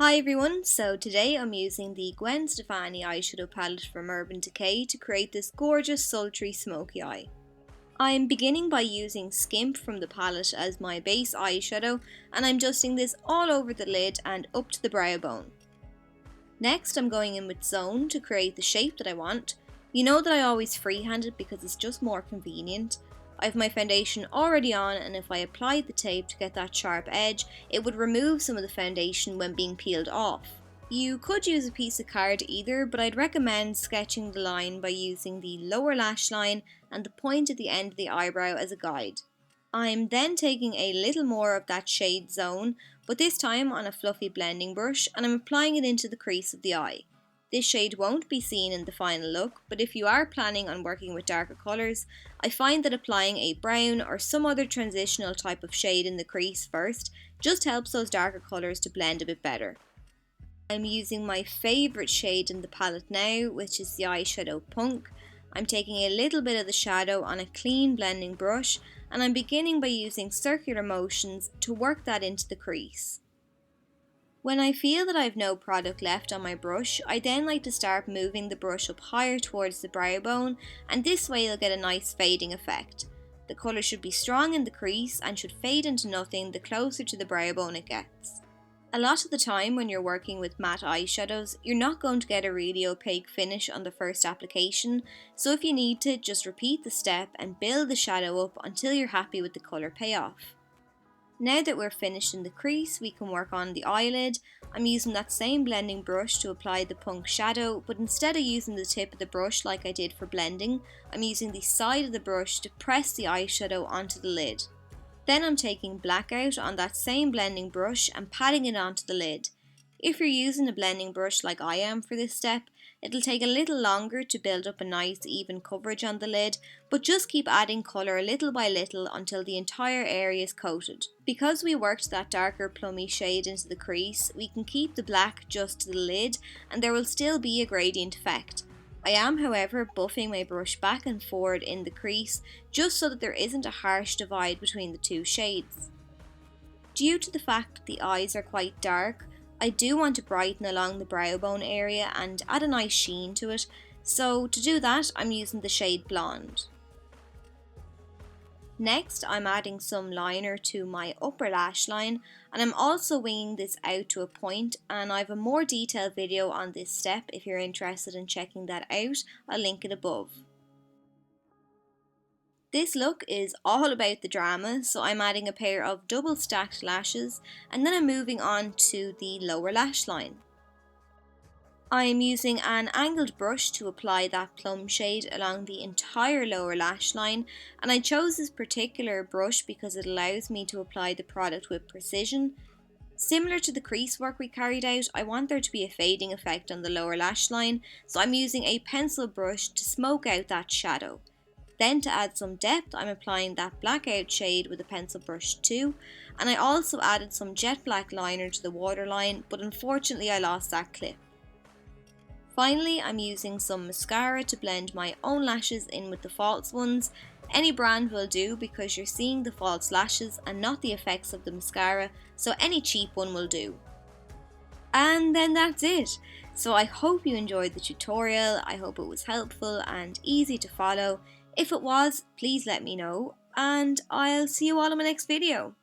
Hi everyone, so today I'm using the Gwen Stefani eyeshadow palette from Decay to create this gorgeous sultry smoky eye. I'm beginning by using Skimp from the palette as my base eyeshadow and I'm dusting this all over the lid and up to the brow bone. Next I'm going in with Zone to create the shape that I want. You know that I always freehand it because it's just more convenient. I have my foundation already on, and if I applied the tape to get that sharp edge, it would remove some of the foundation when being peeled off. You could use a piece of card either, but I'd recommend sketching the line by using the lower lash line and the point at the end of the eyebrow as a guide. I'm then taking a little more of that shade Zone, but this time on a fluffy blending brush, and I'm applying it into the crease of the eye. This shade won't be seen in the final look, but if you are planning on working with darker colours, I find that applying a brown or some other transitional type of shade in the crease first just helps those darker colours to blend a bit better. I'm using my favourite shade in the palette now, which is the eyeshadow Punk. I'm taking a little bit of the shadow on a clean blending brush, and I'm beginning by using circular motions to work that into the crease. When I feel that I have no product left on my brush, I then like to start moving the brush up higher towards the brow bone, and this way you'll get a nice fading effect. The colour should be strong in the crease and should fade into nothing the closer to the brow bone it gets. A lot of the time when you're working with matte eyeshadows, you're not going to get a really opaque finish on the first application, so if you need to, just repeat the step and build the shadow up until you're happy with the colour payoff. Now that we're finished in the crease, we can work on the eyelid. I'm using that same blending brush to apply the Punk shadow, but instead of using the tip of the brush like I did for blending, I'm using the side of the brush to press the eyeshadow onto the lid. Then I'm taking Blackout on that same blending brush and patting it onto the lid. If you're using a blending brush like I am for this step, it'll take a little longer to build up a nice even coverage on the lid, but just keep adding colour little by little until the entire area is coated. Because we worked that darker plummy shade into the crease, we can keep the black just to the lid and there will still be a gradient effect. I am however buffing my brush back and forward in the crease just so that there isn't a harsh divide between the two shades. Due to the fact that the eyes are quite dark, I do want to brighten along the brow bone area and add a nice sheen to it, so to do that I'm using the shade Blonde. Next I'm adding some liner to my upper lash line, and I'm also winging this out to a point, and I have a more detailed video on this step if you're interested in checking that out. I'll link it above. This look is all about the drama, so I'm adding a pair of double stacked lashes and then I'm moving on to the lower lash line. I'm using an angled brush to apply that plum shade along the entire lower lash line, and I chose this particular brush because it allows me to apply the product with precision. Similar to the crease work we carried out, I want there to be a fading effect on the lower lash line, so I'm using a pencil brush to smoke out that shadow. Then to add some depth, I'm applying that Blackout shade with a pencil brush too, and I also added some jet black liner to the waterline, but unfortunately I lost that clip. Finally, I'm using some mascara to blend my own lashes in with the false ones. Any brand will do because you're seeing the false lashes and not the effects of the mascara, so any cheap one will do. And then that's it. So I hope you enjoyed the tutorial, I hope it was helpful and easy to follow. If it was, please let me know, and I'll see you all in my next video.